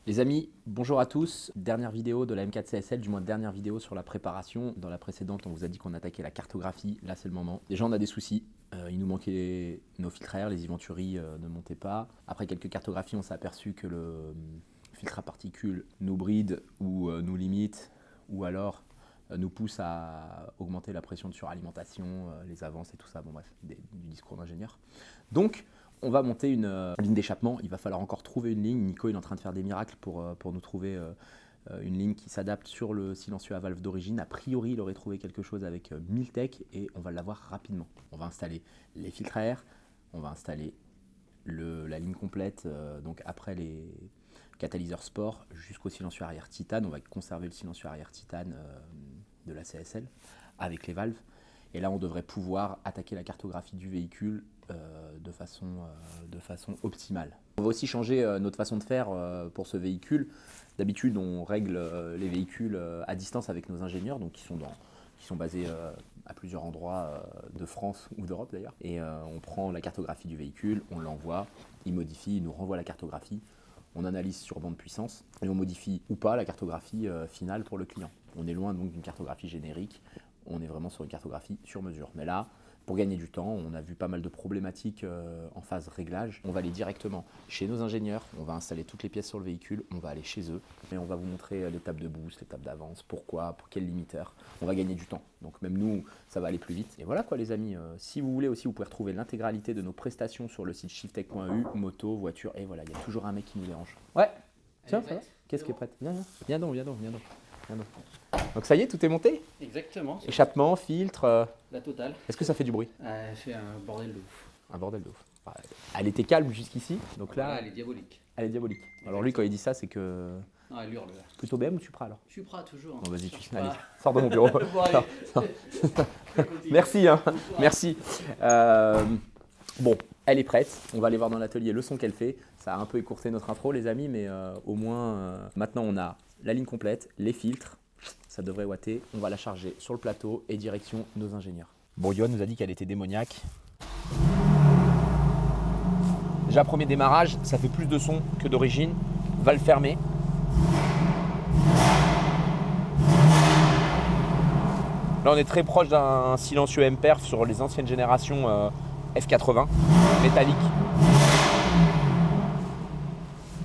Les amis, bonjour à tous. Dernière vidéo de la M4 CSL, du moins dernière vidéo sur la préparation. Dans la précédente, on vous a dit qu'on attaquait la cartographie. Là, c'est le moment. Déjà, on a des soucis. Il nous manquait nos filtres à air, les Eventuri ne montaient pas. Après quelques cartographies, on s'est aperçu que le filtre à particules nous bride ou nous limite, ou alors nous pousse à augmenter la pression de suralimentation, les avances et tout ça. Bon bref, du discours d'ingénieur. Donc, on va monter une ligne d'échappement. Il va falloir encore trouver une ligne. Nico il est en train de faire des miracles pour nous trouver une ligne qui s'adapte sur le silencieux à valve d'origine. A priori, il aurait trouvé quelque chose avec Miltech et on va l'avoir rapidement. On va installer les filtres à air, on va installer la ligne complète, donc après les catalyseurs sport jusqu'au silencieux arrière titane. On va conserver le silencieux arrière titane de la CSL avec les valves. Et là, on devrait pouvoir attaquer la cartographie du véhicule de façon optimale. On va aussi changer notre façon de faire pour ce véhicule. D'habitude, on règle les véhicules à distance avec nos ingénieurs, donc qui sont basés à plusieurs endroits de France ou d'Europe d'ailleurs. Et on prend la cartographie du véhicule, on l'envoie, il modifie, il nous renvoie la cartographie. On analyse sur bande puissance et on modifie ou pas la cartographie finale pour le client. On est loin donc d'une cartographie générique. On est vraiment sur une cartographie sur mesure. Mais là, pour gagner du temps, on a vu pas mal de problématiques en phase réglage. On va aller directement chez nos ingénieurs, on va installer toutes les pièces sur le véhicule, on va aller chez eux et on va vous montrer l'étape de boost, l'étape d'avance, pourquoi, pour quel limiteur. On va gagner du temps. Donc même nous, ça va aller plus vite. Et voilà quoi les amis, si vous voulez aussi, vous pouvez retrouver l'intégralité de nos prestations sur le site shifttech.eu, moto, voiture, et voilà, il y a toujours un mec qui nous dérange. Ouais, tiens, ça va ? Qu'est-ce qui est prête ? Viens, viens donc, viens donc, viens donc. Donc ça y est, tout est monté ? Exactement. Échappement, filtre. La totale. Est-ce que ça fait du bruit ? Elle fait un bordel de ouf. Un bordel de ouf. Elle était calme jusqu'ici, donc là, Voilà, elle est diabolique. elle est diabolique. Alors lui, quand il dit ça, c'est que... Non, elle hurle. Plutôt BM ou Supra alors ? Supra toujours. Bon, vas-y, Cherche allez, pas. sors de mon bureau. Bon, allez. Merci, hein. Merci. Bon, elle est prête. On va aller voir dans l'atelier le son qu'elle fait. Ça a un peu écourté notre intro, les amis, mais au moins, maintenant, on a la ligne complète, les filtres. Ça devrait watter. On va la charger sur le plateau et direction nos ingénieurs. Bon, Yoann nous a dit qu'elle était démoniaque. Déjà, premier démarrage, ça fait plus de son que d'origine. Valve fermée. Là, on est très proche d'un silencieux M-Perf sur les anciennes générations F80, métallique.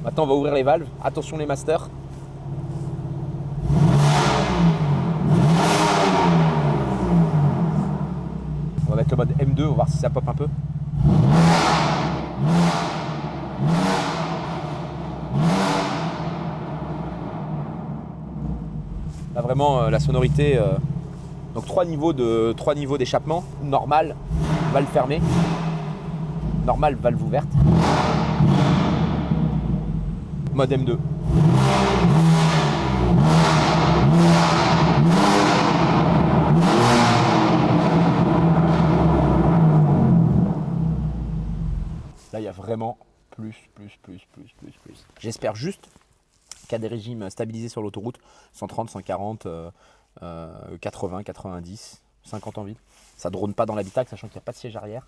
Maintenant, on va ouvrir les valves. Attention les masters. On va mettre le mode M2, on va voir si ça pop un peu. Là vraiment la sonorité, donc trois niveaux d'échappement, normal, valve fermée, normal, valve ouverte, mode M2. Là, il y a vraiment plus. J'espère juste qu'à des régimes stabilisés sur l'autoroute, 130, 140, 80, 90, 50 en ville, ça ne drone pas dans l'habitacle, sachant qu'il n'y a pas de siège arrière.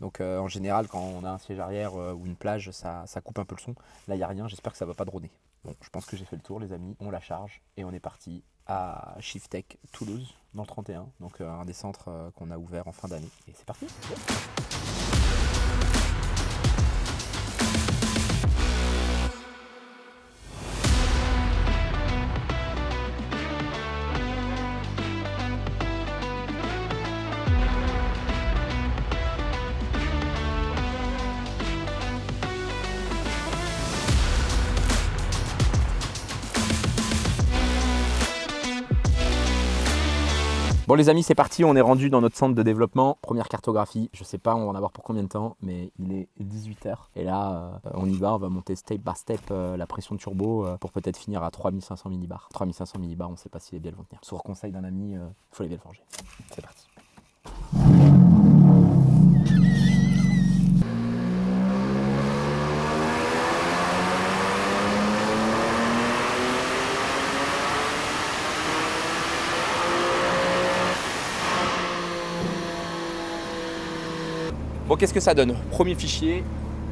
Donc en général, quand on a un siège arrière ou une plage, ça coupe un peu le son. Là, il n'y a rien, j'espère que ça ne va pas droner. Bon, je pense que j'ai fait le tour, les amis. On la charge et on est parti à Shifttech Toulouse, dans le 31. Donc un des centres qu'on a ouvert en fin d'année. Et c'est parti. Bon les amis, c'est parti, on est rendu dans notre centre de développement. Première cartographie, je sais pas on va en avoir pour combien de temps, mais il est 18h. Et là, on y va, on va monter step by step la pression turbo pour peut-être finir à 3500 millibars. 3500 millibars, on ne sait pas si les bielles vont tenir. Sur conseil d'un ami, il faut les bielles forger. C'est parti. Bon, qu'est-ce que ça donne? Premier fichier,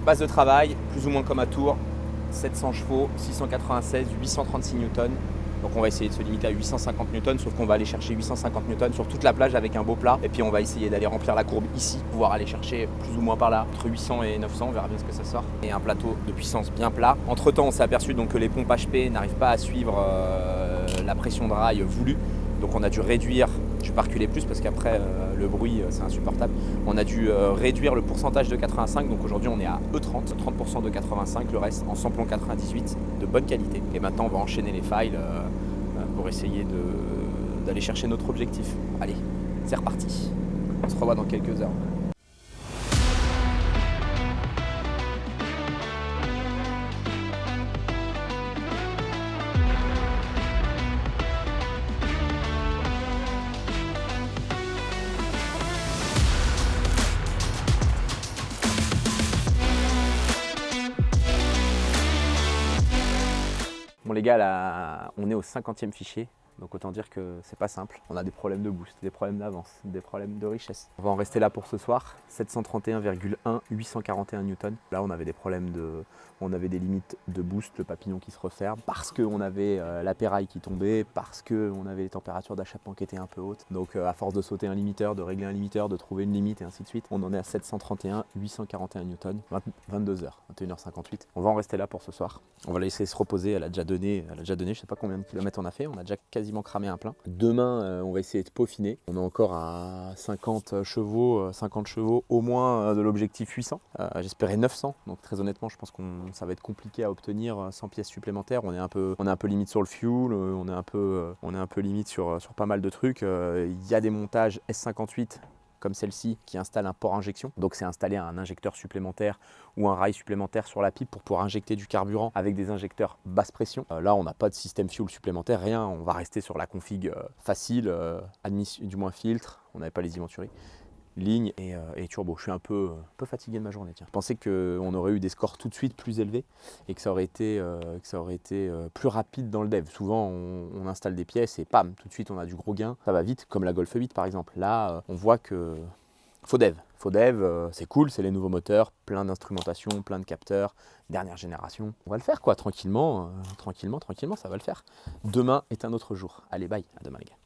base de travail, plus ou moins comme à Tours, 700 chevaux, 696, 836 newtons. Donc on va essayer de se limiter à 850 newtons, sauf qu'on va aller chercher 850 newtons sur toute la plage avec un beau plat. Et puis on va essayer d'aller remplir la courbe ici, pouvoir aller chercher plus ou moins par là, entre 800 et 900, on verra bien ce que ça sort. Et un plateau de puissance bien plat. Entre temps, on s'est aperçu donc que les pompes HP n'arrivent pas à suivre la pression de rail voulue. Donc on a dû réduire, je ne vais pas reculer plus parce qu'après le bruit c'est insupportable. On a dû réduire le pourcentage de 85, donc aujourd'hui on est à E30, 30% de 85, le reste en samplon 98 de bonne qualité. Et maintenant on va enchaîner les files pour essayer d'aller chercher notre objectif. Allez, c'est reparti. On se revoit dans quelques heures. Bon les gars, là, on est au 50e fichier, donc autant dire que c'est pas simple. On a des problèmes de boost, des problèmes d'avance, des problèmes de richesse. On va en rester là pour ce soir. 731,1, 841 newtons. Là on avait des problèmes on avait des limites de boost, le papillon qui se referme, parce qu'on avait la péraille qui tombait, parce qu'on avait les températures d'achappement qui étaient un peu hautes. Donc à force de sauter un limiteur, de régler un limiteur, de trouver une limite et ainsi de suite, on en est à 731, 841 newtons, 22h, 21h58. On va en rester là pour ce soir. On va la laisser se reposer, elle a déjà donné, je sais pas combien de kilomètres on a fait, on a déjà quasiment cramé un plein. Demain, on va essayer de peaufiner. On est encore à 50 chevaux au moins de l'objectif 800. J'espérais 900, donc très honnêtement, je pense que ça va être compliqué à obtenir 100 pièces supplémentaires. On est un peu limite sur le fuel, on est un peu limite sur pas mal de trucs. Il y a des montages S58 comme celle-ci qui installe un port injection. Donc c'est installer un injecteur supplémentaire ou un rail supplémentaire sur la pipe pour pouvoir injecter du carburant avec des injecteurs basse pression. Là on n'a pas de système fuel supplémentaire, rien, on va rester sur la config facile, du moins filtre, on n'avait pas les Eventuri, ligne et turbo. Je suis un peu fatigué de ma journée. Tiens. Je pensais qu'on aurait eu des scores tout de suite plus élevés et que ça aurait été, plus rapide dans le dev. Souvent on installe des pièces et pam, tout de suite on a du gros gain. Ça va vite, comme la Golf 8 par exemple. Là on voit que faut dev, c'est cool, c'est les nouveaux moteurs, plein d'instrumentation, plein de capteurs, dernière génération. On va le faire quoi, tranquillement, ça va le faire. Demain est un autre jour. Allez bye, à demain les gars.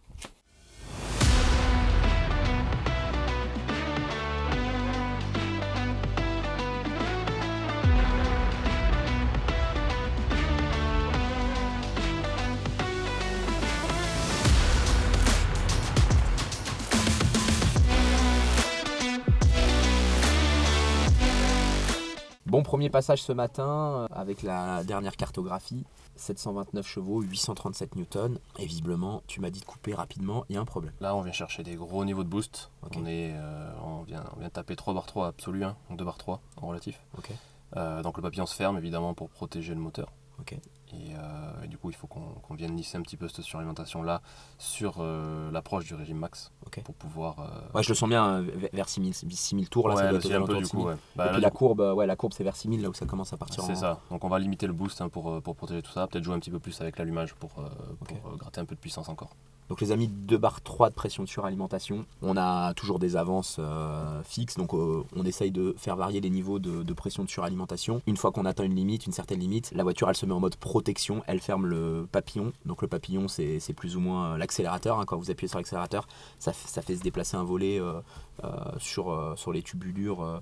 Bon premier passage ce matin avec la dernière cartographie, 729 chevaux, 837 newtons et visiblement tu m'as dit de couper rapidement, il y a un problème. Là on vient chercher des gros niveaux de boost, okay. On vient taper 3 bar 3 absolu, hein, donc 2 bar 3 en relatif. Okay. Donc le papillon se ferme évidemment pour protéger le moteur. Okay. Et du coup il faut qu'on vienne lisser un petit peu cette suralimentation là sur l'approche du régime max, okay. Pour pouvoir... Ouais je le sens bien vers 6000 tours, là ouais, ça doit être un peu du coup, ouais. Et puis la courbe c'est vers 6000 là où ça commence à partir. C'est ça, donc on va limiter le boost hein, pour protéger tout ça, peut-être jouer un petit peu plus avec l'allumage pour gratter un peu de puissance encore. Donc les amis, 2 bar 3 de pression de suralimentation. On a toujours des avances fixes, donc on essaye de faire varier les niveaux de pression de suralimentation. Une fois qu'on atteint une certaine limite, la voiture elle se met en mode protection, elle ferme le papillon. Donc le papillon c'est plus ou moins l'accélérateur, hein. Quand vous appuyez sur l'accélérateur, ça fait se déplacer un volet sur les tubulures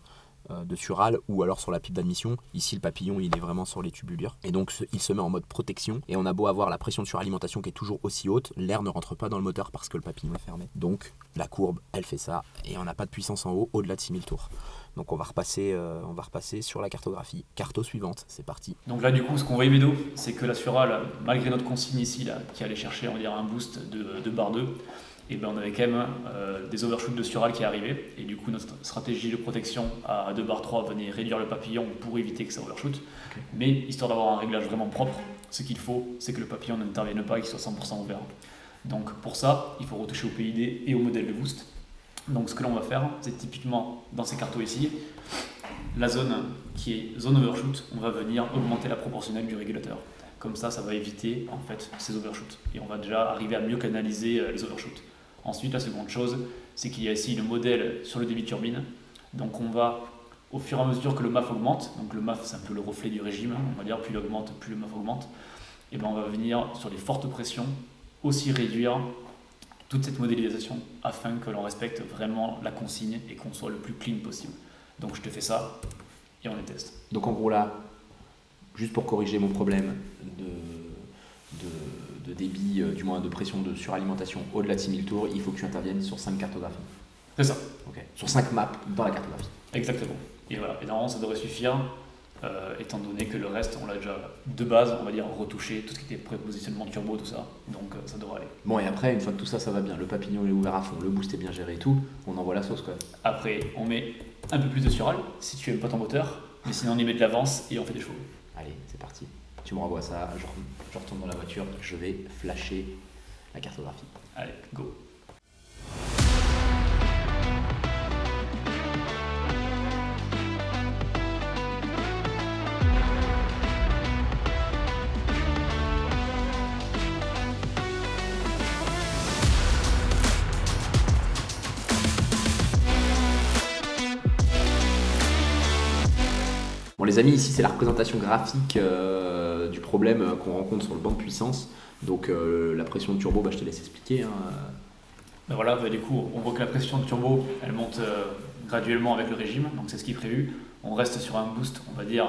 de sural ou alors sur la pipe d'admission. Ici le papillon il est vraiment sur les tubulures et donc il se met en mode protection et on a beau avoir la pression de suralimentation qui est toujours aussi haute, l'air ne rentre pas dans le moteur parce que le papillon est fermé. Donc la courbe elle fait ça et on n'a pas de puissance en haut au-delà de 6000 tours. Donc on va repasser sur la cartographie. Carto suivante, c'est parti. Donc là du coup ce qu'on voit vidéo c'est que la Sural, malgré notre consigne ici là, qui allait chercher on va dire un boost de bar 2, et ben on avait quand même des overshoots de Sural qui arrivaient et du coup notre stratégie de protection à 2 bar 3 venait réduire le papillon pour éviter que ça overshoot. Okay. Mais histoire d'avoir un réglage vraiment propre, ce qu'il faut c'est que le papillon n'intervienne pas et qu'il soit 100% ouvert. Donc pour ça il faut retoucher au PID et au modèle de boost. Donc ce que l'on va faire c'est typiquement dans ces cartos ici, la zone qui est zone overshoot, on va venir augmenter la proportionnelle du régulateur. Comme ça va éviter en fait ces overshoots et on va déjà arriver à mieux canaliser les overshoots. Ensuite, la seconde chose, c'est qu'il y a ici le modèle sur le débit turbine. Donc on va au fur et à mesure que le MAF augmente, donc le MAF c'est un peu le reflet du régime, on va dire, plus il augmente, plus le MAF augmente, et ben on va venir sur les fortes pressions aussi réduire toute cette modélisation afin que l'on respecte vraiment la consigne et qu'on soit le plus clean possible. Donc je te fais ça et on les teste. Donc en gros là, juste pour corriger mon problème de débit, du moins de pression de suralimentation au-delà de 6000 tours, il faut que tu interviennes sur 5 cartographies. C'est ça. Ok. Sur 5 maps dans la cartographie. Exactement. Et voilà. Et normalement ça devrait suffire, étant donné que le reste, on l'a déjà de base, on va dire, retouché, tout ce qui était prépositionnement turbo, tout ça. Donc ça devrait aller. Bon, et après, une fois que tout ça, ça va bien, le papillon est ouvert à fond, le boost est bien géré et tout, on envoie la sauce quoi. Après, on met un peu plus de sural, si tu aimes pas ton moteur, mais sinon on y met de l'avance et on fait des chevaux. Allez, c'est parti. Tu me renvoies ça, je retourne dans la voiture, je vais flasher la cartographie. Allez, go. Bon les amis, ici c'est la représentation graphique du problème qu'on rencontre sur le banc de puissance. Donc la pression de turbo, je te laisse expliquer. Hein. Ben voilà, du coup, on voit que la pression de turbo, elle monte graduellement avec le régime, donc c'est ce qui est prévu. On reste sur un boost, on va dire,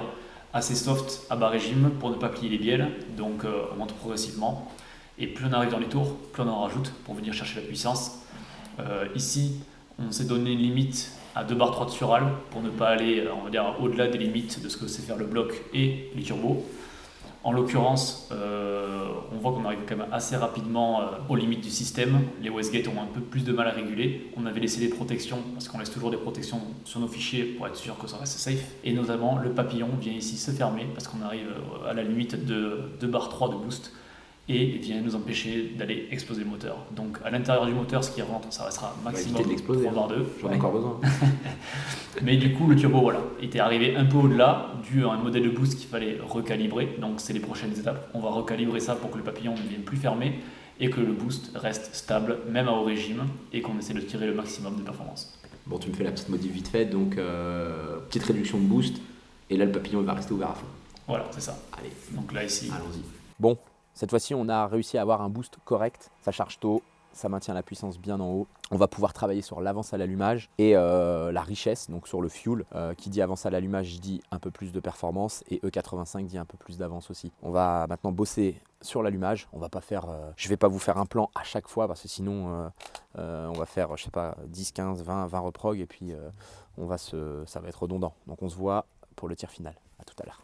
assez soft à bas régime pour ne pas plier les bielles, donc on monte progressivement. Et plus on arrive dans les tours, plus on en rajoute pour venir chercher la puissance. Ici, on s'est donné une limite à 2 bar 3 de sural pour ne pas aller, on va dire, au-delà des limites de ce que sait faire le bloc et les turbos. En l'occurrence, on voit qu'on arrive quand même assez rapidement aux limites du système. Les Westgate ont un peu plus de mal à réguler. On avait laissé des protections, parce qu'on laisse toujours des protections sur nos fichiers pour être sûr que ça reste safe. Et notamment, le papillon vient ici se fermer, parce qu'on arrive à la limite de 2 bar 3 de boost, et vient nous empêcher d'aller exploser le moteur. Donc à l'intérieur du moteur, ce qui rentre, ça restera maximum 3 bar 2. J'en ai encore besoin. Mais du coup, le turbo, voilà, était arrivé un peu au-delà, dû à un modèle de boost qu'il fallait recalibrer. Donc c'est les prochaines étapes. On va recalibrer ça pour que le papillon ne vienne plus fermé et que le boost reste stable, même à haut régime, et qu'on essaie de tirer le maximum de performance. Bon, tu me fais la petite modif vite fait, donc petite réduction de boost, et là le papillon il va rester ouvert à fond. Voilà, c'est ça. Allez, Donc là, ici. allons-y. Bon, cette fois-ci on a réussi à avoir un boost correct, ça charge tôt, ça maintient la puissance bien en haut. On va pouvoir travailler sur l'avance à l'allumage et la richesse, donc sur le fuel. Qui dit avance à l'allumage dit un peu plus de performance et E85 dit un peu plus d'avance aussi. On va maintenant bosser sur l'allumage. On va pas faire, je vais pas vous faire un plan à chaque fois parce que sinon on va faire, je sais pas, 10, 15, 20 reprog et puis ça va être redondant. Donc on se voit pour le tir final. À tout à l'heure.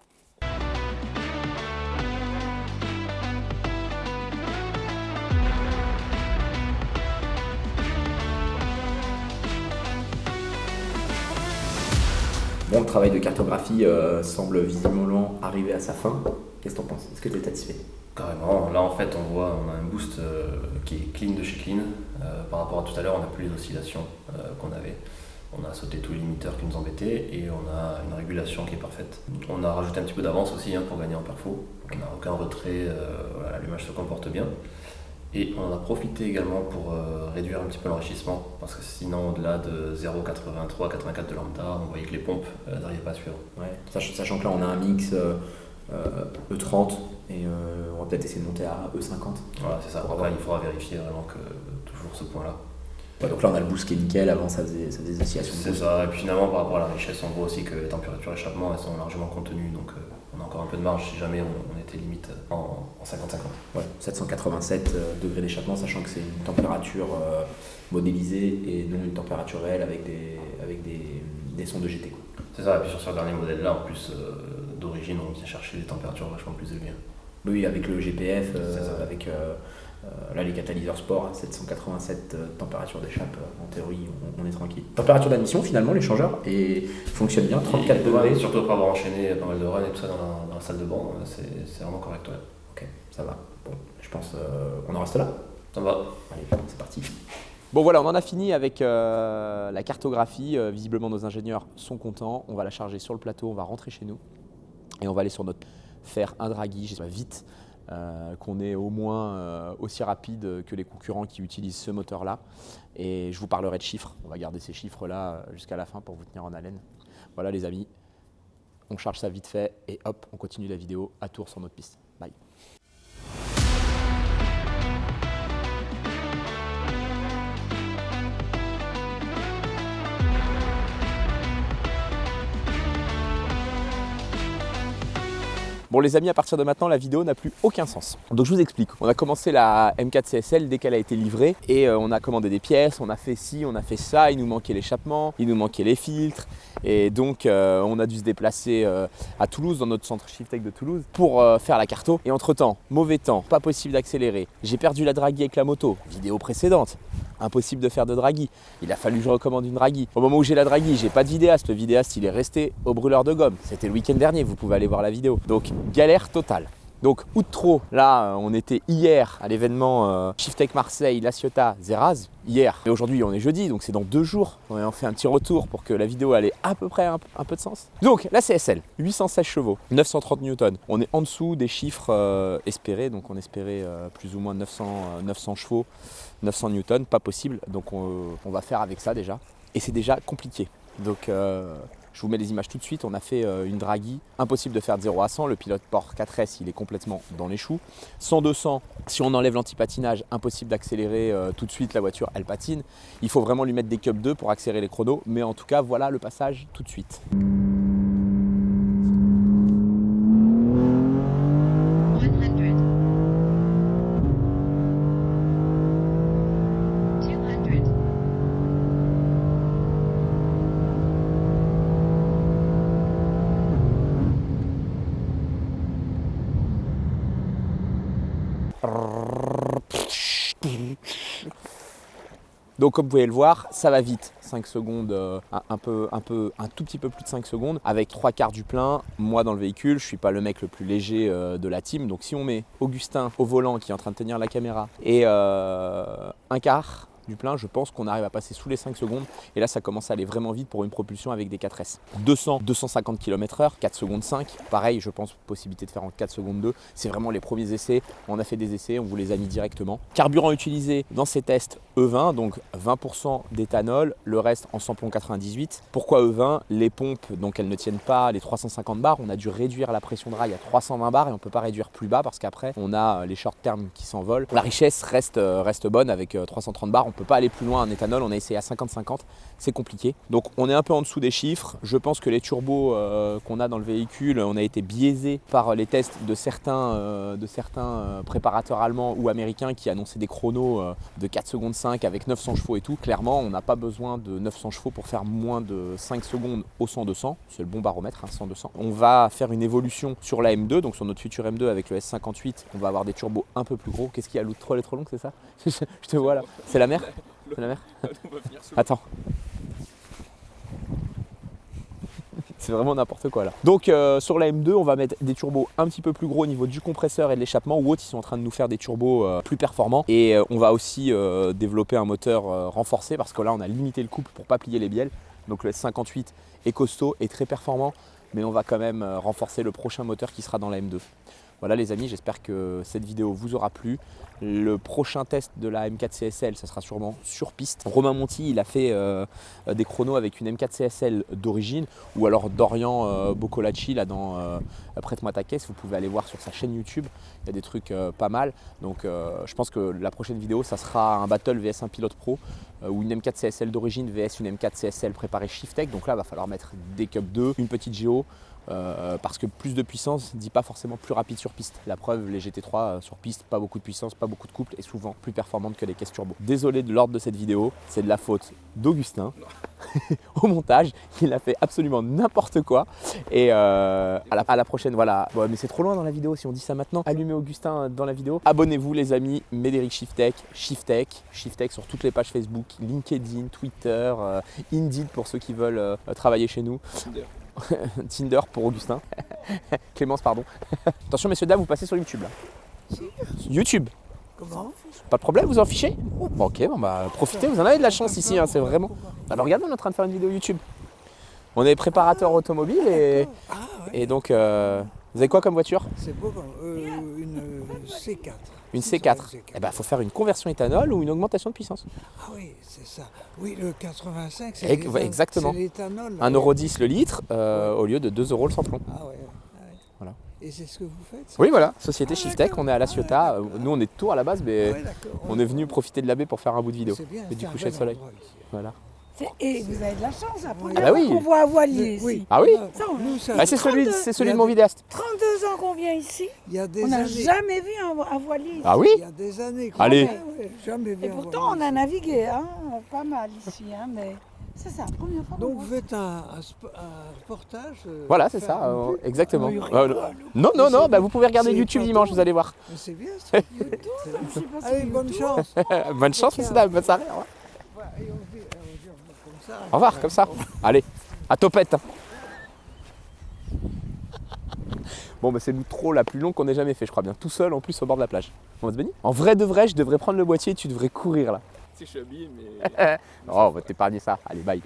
Bon, le travail de cartographie semble visiblement arriver à sa fin. Qu'est-ce que tu en penses? Est-ce que tu es satisfait? Carrément, là en fait on voit, on a un boost qui est clean de chez clean. Par rapport à tout à l'heure, on n'a plus les oscillations qu'on avait. On a sauté tous les limiteurs qui nous embêtaient et on a une régulation qui est parfaite. On a rajouté un petit peu d'avance aussi pour gagner en perfo. On n'a aucun retrait, voilà, l'allumage se comporte bien. Et on en a profité également pour réduire un petit peu l'enrichissement parce que sinon au-delà de 0,83, 84 de lambda, on voyait que les pompes n'arrivaient pas à suivre. Ouais. Sachant que là on a un mix E30 et on va peut-être essayer de monter à E50. Voilà, c'est ça. Après, il faudra vérifier vraiment que toujours ce point-là. Ouais, donc là on a le boost qui est nickel, avant ça faisait des oscillations de C'est boost. ça, et puis finalement par rapport à la richesse, on voit aussi que les températures d'échappement elles sont largement contenues, donc on a encore un peu de marge si jamais on était limite en 50-50. Ouais, 787 degrés d'échappement, sachant que c'est une température modélisée et non une température réelle avec des sondes de GT. Quoi. C'est ça, et puis sur ce dernier modèle-là, en plus d'origine, on vient chercher des températures vachement plus élevées. Oui, avec le GPF, avec là les catalyseurs sport à 787 températures d'échappe, en théorie on est tranquille. Température d'admission finalement l'échangeur et fonctionne bien, 34 degrés. Ouais, surtout après avoir enchaîné pas mal de runs et tout ça dans la salle de banc, c'est vraiment correct. Ouais. Ok, ça va. Bon, je pense qu'on en reste là. Ça va. Allez, c'est parti. Bon voilà, on en a fini avec la cartographie. Visiblement nos ingénieurs sont contents. On va la charger sur le plateau, on va rentrer chez nous et on va aller sur notre faire un draghi, j'espère vite. Qu'on est au moins aussi rapide que les concurrents qui utilisent ce moteur-là. Et je vous parlerai de chiffres. On va garder ces chiffres-là jusqu'à la fin pour vous tenir en haleine. Voilà les amis, on charge ça vite fait et hop, on continue la vidéo à Tours sur notre piste. Bye. Bon les amis, à partir de maintenant, la vidéo n'a plus aucun sens. Donc je vous explique. On a commencé la M4 CSL dès qu'elle a été livrée et on a commandé des pièces, on a fait ci, on a fait ça, il nous manquait l'échappement, il nous manquait les filtres et donc on a dû se déplacer à Toulouse, dans notre centre Shiftech de Toulouse pour faire la carto. Et entre temps, mauvais temps, pas possible d'accélérer, j'ai perdu la draguie avec la moto, vidéo précédente. Impossible de faire de draguie. Il a fallu que je recommande une draguie. Au moment où j'ai la draguie, j'ai pas de vidéaste. Le vidéaste, il est resté au brûleur de gomme. C'était le week-end dernier, vous pouvez aller voir la vidéo. Donc, galère totale. Donc, outro, là, on était hier à l'événement Shiftech Marseille, La Ciotat, Zeraz. Hier. Et aujourd'hui, on est jeudi, donc c'est dans 2 jours. On fait un petit retour pour que la vidéo ait à peu près un peu de sens. Donc, la CSL, 816 chevaux, 930 newtons. On est en dessous des chiffres espérés. Donc, on espérait plus ou moins 900 chevaux, 900 newtons. Pas possible. Donc, on va faire avec ça déjà. Et c'est déjà compliqué. Donc, je vous mets les images tout de suite. On a fait une draguie. Impossible de faire de 0 à 100. Le pilote Port 4S, il est complètement dans les choux. 100-200, si on enlève l'anti-patinage, impossible d'accélérer tout de suite. La voiture, elle patine. Il faut vraiment lui mettre des Cup 2 pour accélérer les chronos. Mais en tout cas, voilà le passage tout de suite. Donc comme vous pouvez le voir, ça va vite, 5 secondes, un tout petit peu plus de 5 secondes, avec 3/4 du plein. Moi dans le véhicule, je suis pas le mec le plus léger de la team, donc si on met Augustin au volant qui est en train de tenir la caméra et 1/4 du plein, je pense qu'on arrive à passer sous les 5 secondes et là ça commence à aller vraiment vite pour une propulsion avec des 4S. 200-250 km/h, 4 secondes 5, pareil je pense possibilité de faire en 4 secondes 2, c'est vraiment les premiers essais, on a fait des essais, on vous les a mis directement. Carburant utilisé dans ces tests E20, donc 20% d'éthanol, le reste en samplon 98. Pourquoi E20? Les pompes, donc elles ne tiennent pas les 350 bars, on a dû réduire la pression de rail à 320 bars et on ne peut pas réduire plus bas parce qu'après on a les short term qui s'envolent. La richesse reste bonne avec 330 bars. On ne peut pas aller plus loin en éthanol, on a essayé à 50-50, c'est compliqué. Donc on est un peu en dessous des chiffres. Je pense que les turbos qu'on a dans le véhicule, on a été biaisé par les tests de certains préparateurs allemands ou américains qui annonçaient des chronos de 4 secondes 5 avec 900 chevaux et tout. Clairement, on n'a pas besoin de 900 chevaux pour faire moins de 5 secondes au 100-200. C'est le bon baromètre, hein, 100-200. On va faire une évolution sur la M2, donc sur notre future M2 avec le S58, on va avoir des turbos un peu plus gros. Qu'est-ce qu'il y a, l'outro, elle est trop longue, c'est ça? Je te vois là. C'est la mer? C'est la mer? Attends. C'est vraiment n'importe quoi là. Donc sur la M2, on va mettre des turbos un petit peu plus gros au niveau du compresseur et de l'échappement, ou autres, ils sont en train de nous faire des turbos plus performants. Et on va aussi développer un moteur renforcé parce que là on a limité le couple pour pas plier les bielles. Donc le S58 est costaud et très performant, mais on va quand même renforcer le prochain moteur qui sera dans la M2. Voilà les amis, j'espère que cette vidéo vous aura plu. Le prochain test de la M4 CSL, ça sera sûrement sur piste. Romain Monti, il a fait des chronos avec une M4 CSL d'origine, ou alors Dorian Boccolacci là dans Prête-moi ta caisse. Vous pouvez aller voir sur sa chaîne YouTube, il y a des trucs pas mal. Donc je pense que la prochaine vidéo, ça sera un battle vs un pilote pro, ou une M4 CSL d'origine vs une M4 CSL préparée Shiftech. Donc là, il va falloir mettre des Cup 2, une petite Géo. Parce que plus de puissance ne dit pas forcément plus rapide sur piste. La preuve, les GT3 sur piste, pas beaucoup de puissance, pas beaucoup de couple et souvent plus performantes que les caisses turbo. Désolé de l'ordre de cette vidéo, c'est de la faute d'Augustin au montage. Il a fait absolument n'importe quoi et à la prochaine. Voilà, bon, mais c'est trop loin dans la vidéo si on dit ça maintenant. Allumez Augustin dans la vidéo. Abonnez-vous les amis, Médéric Shiftech sur toutes les pages Facebook, LinkedIn, Twitter, Indeed pour ceux qui veulent travailler chez nous. Tinder pour Augustin. Clémence, pardon. Attention messieurs dames, vous passez sur YouTube là. YouTube. Comment? Pas de problème, vous en fichez? Bon, ok, bon bah profitez, vous en avez de la chance ici, hein, c'est vraiment. Alors regardez, on est en train de faire une vidéo YouTube. On est préparateur automobile et donc vous avez quoi comme voiture? C'est beau, une C4. Une Citroën C4. Eh ben, faut faire une conversion éthanol ou une augmentation de puissance. Ah oui, c'est ça. Oui, le 85, c'est Exactement. c'est l'éthanol. 1,10 € le litre au lieu de 2 € le samplon. Ah ouais. Voilà. Et c'est ce que vous faites ça? Oui, voilà, société Ah, Shiftech, d'accord. on est à La Ciotat. Nous, on est de Tours à la base, mais Ah ouais, d'accord. on est venu profiter de la baie pour faire un bout de vidéo. C'est bien, Et du c'est un coucher bel de soleil. endroit ici. Voilà. Et vous avez de la chance, la première Ah bah fois oui. qu'on voit un voilier ici. Oui. Ah oui Ça, on- Nous, ça, Ah, c'est celui il y de a mon des- vidéaste. 32 ans qu'on vient ici, il y a des on n'a années. jamais vu un voilier ici. Ah oui Il y a des années. qu'on- Allez. Ouais, jamais vu Et un pourtant, on voilier. a navigué, hein, pas mal ici, hein, mais ça, c'est la première fois qu'on Donc voit. vous faites un reportage. Voilà, c'est faire ça, un peu. exactement. Oui, Non, bah, vous pouvez regarder C'est YouTube pas dimanche, tout. vous allez voir. Mais c'est bien ça. Je sais pas si Allez, c'est bonne YouTube. chance. Bonne chance, messieurs, dames, bonne soirée. Au revoir. Ouais, et on dit comme ça. Au revoir, comme ça. Allez, à topette. Bon, bah, c'est l'outro la plus longue qu'on ait jamais fait, je crois bien. Tout seul, en plus, au bord de la plage. On va se baigner. En vrai de vrai, je devrais prendre le boîtier et tu devrais courir là. Si je suis habillé, mais. Oh, on va t'épargner ça. Allez, bye.